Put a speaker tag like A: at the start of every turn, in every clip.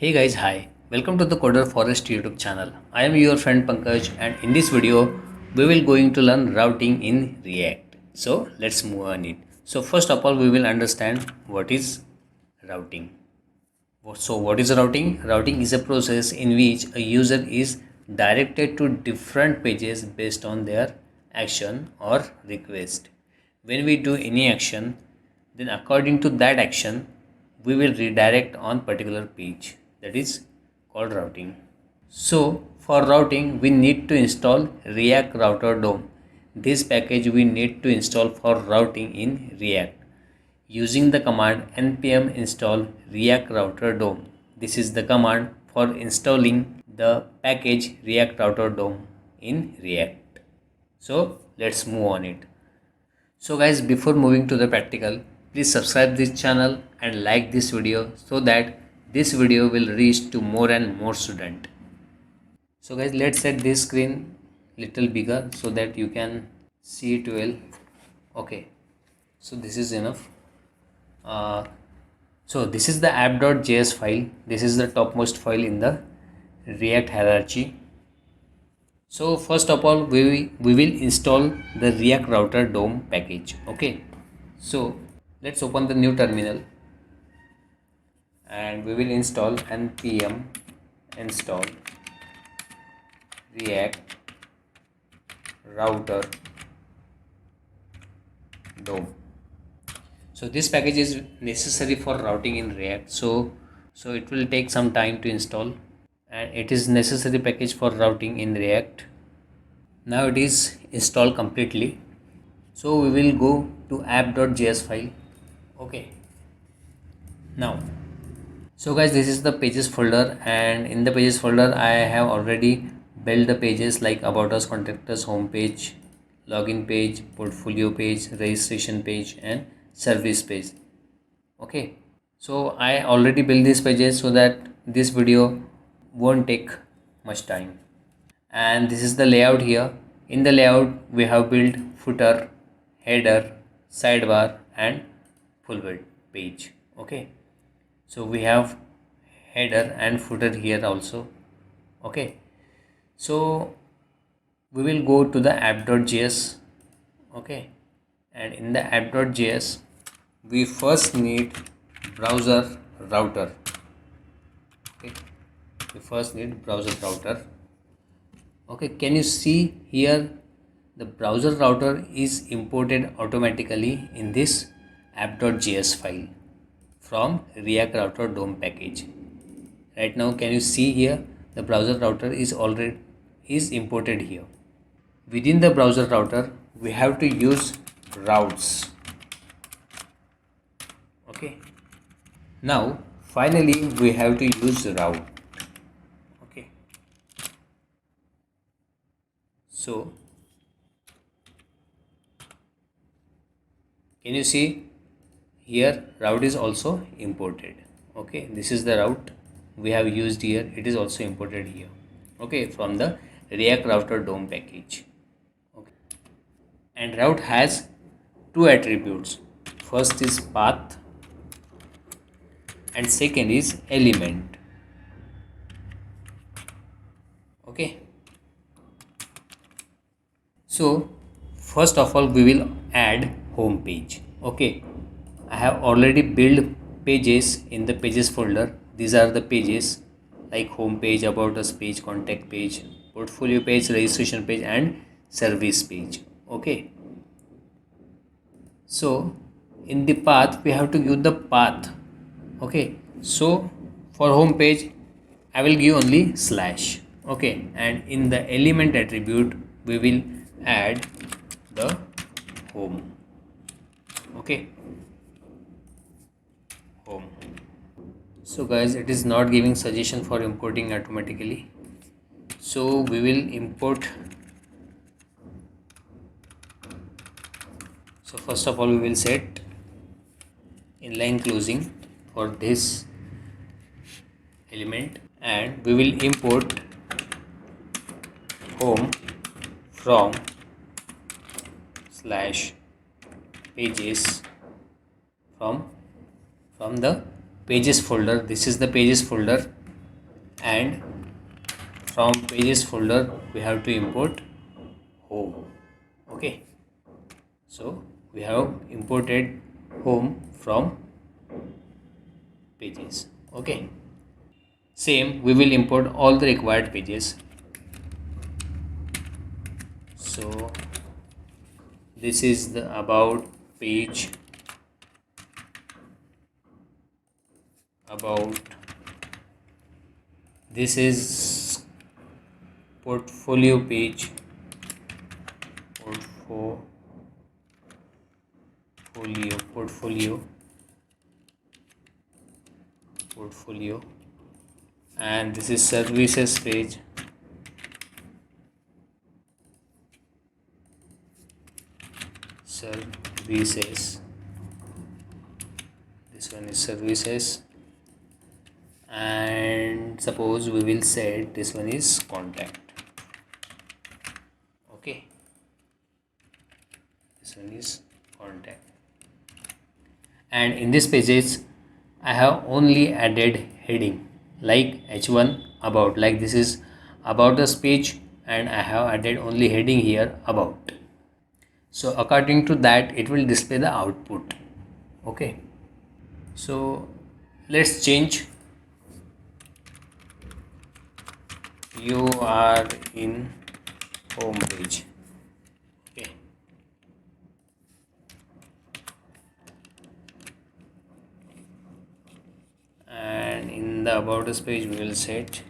A: Hey guys, hi. Welcome to the Coder Forest YouTube channel. I am your friend Pankaj and in this video we will going to learn routing in React. So let's move on it. So first of all we will understand what is routing. So what is routing? Routing is a process in which a user is directed to different pages based on their action or request. When we do any action, then according to that action, we will redirect on particular page. That is called routing. So for routing, we need to install React Router DOM. This package we need to install for routing in React using the command npm install react router dom. This is the command for installing the package react router dom in React. So let's move on it. So guys, before moving to the practical, please subscribe this channel and like this video so that this video will reach to more and more student. So guys, let's set this screen little bigger so that you can see it well. Okay, so this is enough. So this is the app.js file. This is the topmost file in the React hierarchy. So first of all we will install the React Router DOM package. Okay, so let's open the new terminal and we will install npm install React Router DOM. So this package is necessary for routing in React. So it will take some time to install and it is necessary package for routing in React. Now it is installed completely. So we will go to app.js file. Okay. Now, so guys, this is the pages folder and in the pages folder I have already built the pages like about us, contact us, home page, login page, portfolio page, registration page and service page. Okay, so I already built these pages so that this video won't take much time. And this is the layout here. In the layout we have built footer, header, sidebar and full page. Okay, so we have header and footer here also. Okay, so we will go to the app.js. Okay, and in the app.js we first need browser router. Okay, we first need browser router. Okay, can you see here the browser router is imported automatically in this app.js file from React Router DOM package. Right now can you see here the browser router is imported here. Within the browser router we have to use routes. Okay, now finally we have to use route. Okay, so can you see here route is also imported. Okay, this is the route we have used here, it is also imported here. Okay, from the React Router DOM package. Okay, and route has two attributes. First is path and second is element. Okay, so first of all we will add home page. Okay, I have already built pages in the pages folder. These are the pages like home page, about us page, contact page, portfolio page, registration page and service page. Okay, so in the path we have to give the path. Okay, so for home page I will give only slash. Okay, and in the element attribute we will add the home. Okay, home. So guys, it is not giving suggestion for importing automatically, so we will import. So first of all we will set inline closing for this element and we will import home from slash pages from the pages folder. This is the pages folder and from pages folder we have to import home. Okay, so we have imported home from pages. Okay, same we will import all the required pages. So this is the about page, about, this is portfolio page, portfolio, and this is services page, services, this one is services, and suppose we will set this one is contact. Okay, this one is contact, and in this pages I have only added heading like h1 about, like this is about the speech, and I have added only heading here about. So according to that it will display the output. Okay, so let's change. You are in home page. Okay, and in the about us page we will set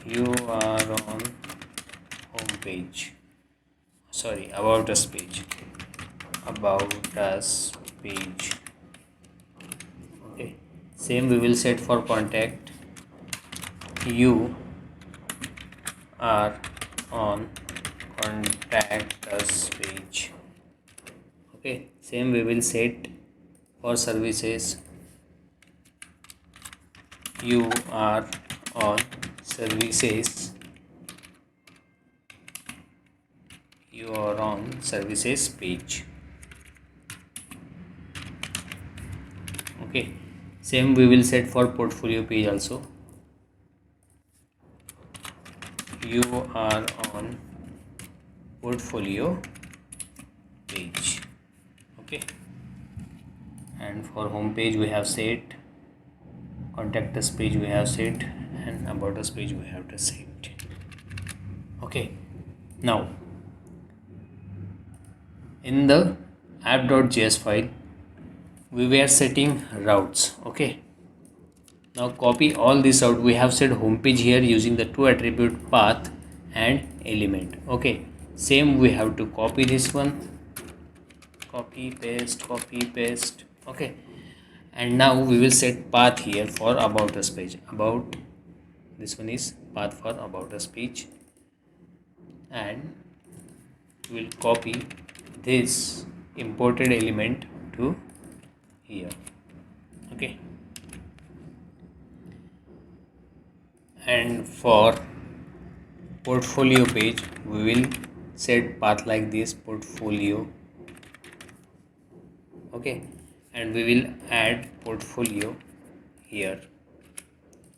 A: you are on home page, sorry, about us page, about us page. Okay, same we will set for contact, you are on contact us page. Okay, same we will set for services, you are on services, you are on services page. Okay, same we will set for portfolio page also, you are on portfolio page. Okay, and for home page we have set, contact us page we have set, and about us page we have to set. Okay, now in the app.js file we were setting routes. Okay, now copy all this out. We have set homepage here using the two attribute path and element. Okay, same we have to copy this one, copy paste. Okay, and now we will set path here for about us page, about, this one is path for about us page, and we will copy this imported element to here. Okay, and for portfolio page we will set path like this, portfolio. Okay, and we will add portfolio here.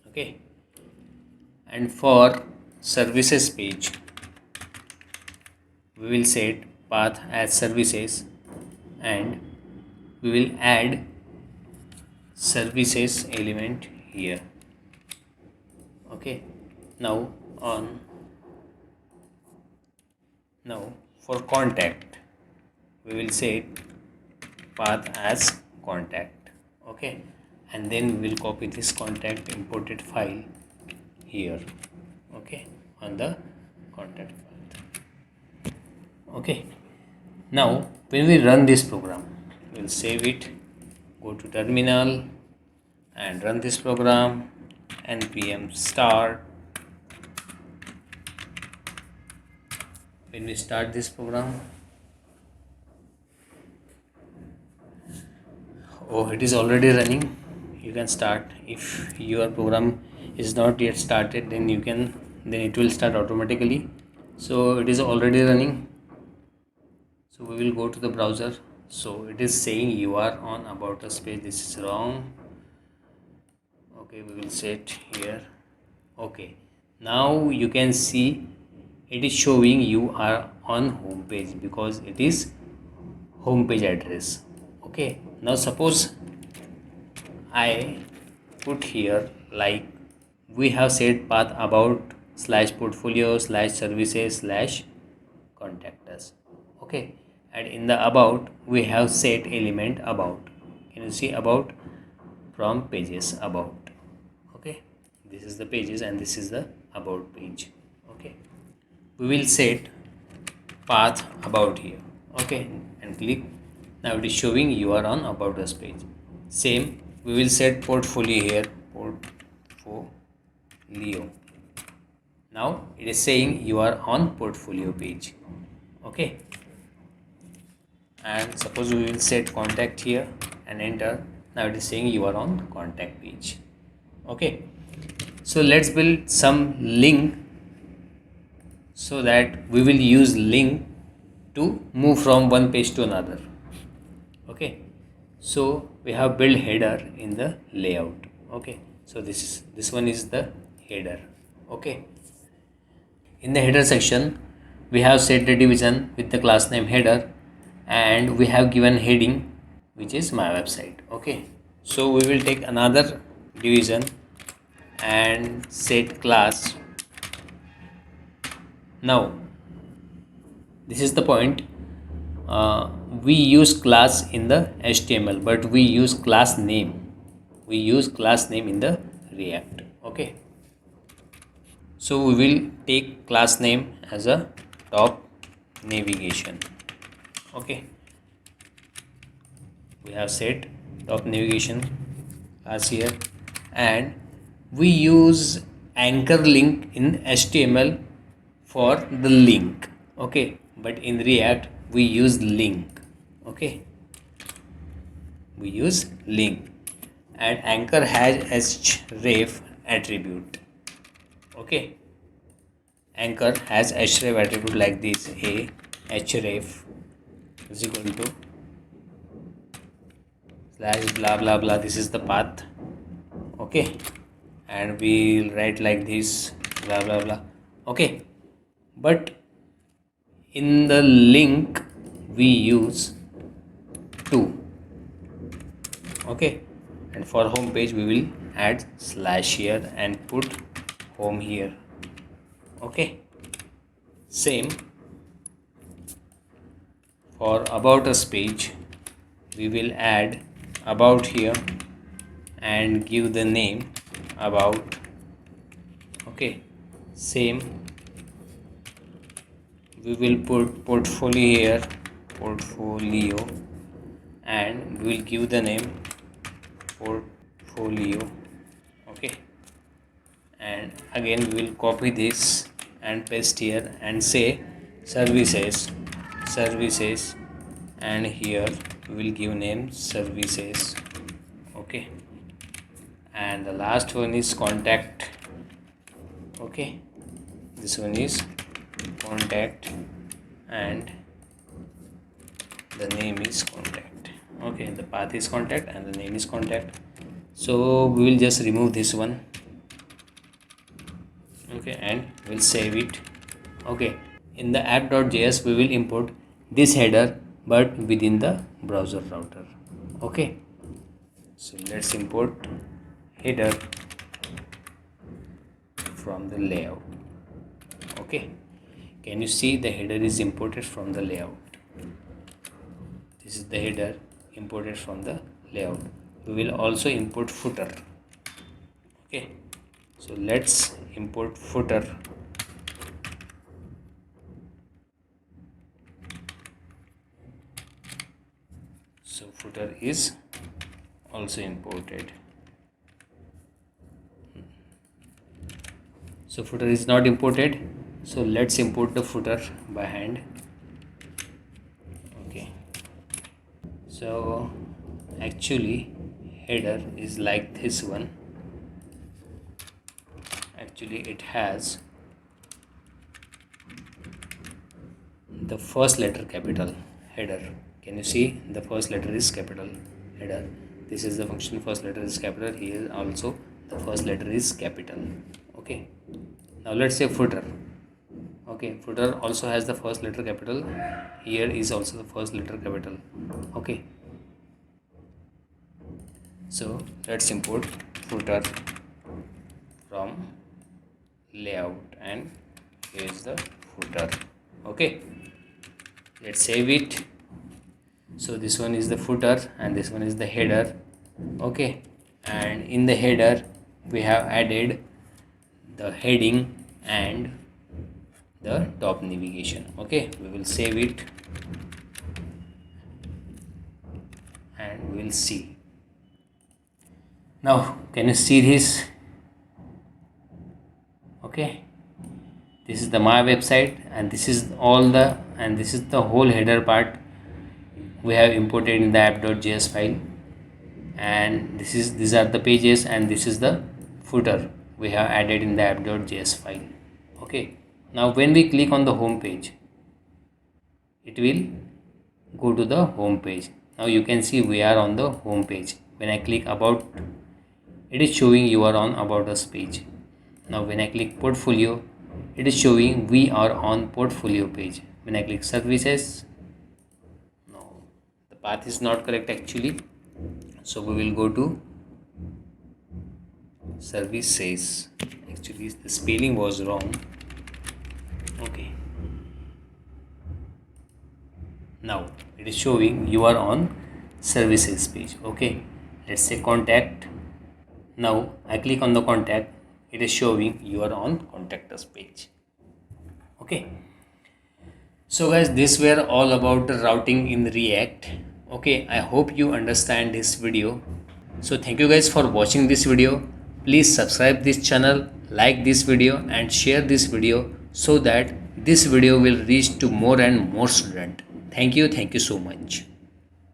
A: Okay, and for services page we will set path as services, and we will add services element here. Okay, now for contact we will set path as contact. Okay, and then we will copy this contact imported file here. Okay, on the contact path. Okay, now when we run this program we will save it, go to terminal and run this program, npm start. When we start this program, oh, it is already running. You can start. If your program is not yet started, then it will start automatically. So it is already running. So we will go to the browser. So it is saying you are on about us page. This is wrong. Okay, we will set here Okay, now you can see it is showing you are on home page because it is home page address. Okay, now suppose I put here like we have set path about slash portfolio slash services slash contact us. Okay, and in the about we have set element about. Can you see about from pages about? Okay, this is the pages and this is the about page. Okay, we will set path about here. Okay, and click. Now it is showing you are on about us page. Same, we will set portfolio here, portfolio. Now it is saying you are on portfolio page. Okay, and suppose we will set contact here and enter. Now it is saying you are on contact page. Okay, so let's build some link so that we will use link to move from one page to another. Okay, so we have built header in the layout. Okay, so this one is the header. Okay, in the header section we have set the division with the class name header and we have given heading which is my website. Okay, so we will take another division and set class. Now this is the point, we use class in the HTML but we use class name in the React. Okay, so we will take class name as a top navigation. Okay, we have set top navigation class here and we use anchor link in HTML for the link. Okay, but in React we use link. Okay, we use link and anchor has href attribute. Okay, anchor has href attribute like this, a href is equal to slash blah blah blah, this is the path. Okay, and we'll write like this blah blah blah. Okay, but in the link we use 2. Okay, and for home page we will add slash here and put home here. Okay, same for about us page we will add about here and give the name about. Okay, same we will put portfolio here, portfolio, and we will give the name portfolio. Okay, and again we will copy this and paste here and say services, and here we will give name services. Okay, and the last one is contact. Okay, this one is contact and the name is contact. Okay, the path is contact and the name is contact. So we will just remove this one. Okay, and we'll save it. Okay, in the app.js we will import this header but within the browser router. Okay, so let's import header from the layout. Okay, can you see the header is imported from the layout? This is the header imported from the layout. We will also import footer. Okay, so let's import footer. So footer is also imported. So footer is not imported, so let's import the footer by hand. Okay, so actually header is like this one. Actually it has the first letter capital header. Can you see the first letter is capital header? This is the function first letter is capital. Here also the first letter is capital. Okay, now let's say footer. Okay, footer also has the first letter capital. Here is also the first letter capital. Okay, so let's import footer from layout, and here is the footer. Okay, let's save it. So this one is the footer and this one is the header. Okay, and in the header we have added the heading and the top navigation. Okay, we will save it and we will see. Now can you see this? Okay, this is the my website, and this is the whole header part we have imported in the app.js file, and these are the pages, and this is the footer we have added in the app.js file. Okay, now when we click on the home page, it will go to the home page. Now you can see we are on the home page. When I click about, it is showing you are on about us page. Now when I click portfolio, it is showing we are on portfolio page. When I click services, no, the path is not correct actually, so we will go to services. Actually the spelling was wrong. Okay, now it is showing you are on services page. Okay, let's say contact. Now I click on the contact, it is showing you are on contact us page. Okay, so guys, this were all about the routing in React. Okay, I hope you understand this video. So thank you guys for watching this video. Please subscribe this channel, like this video and share this video so that this video will reach to more and more students. Thank you so much.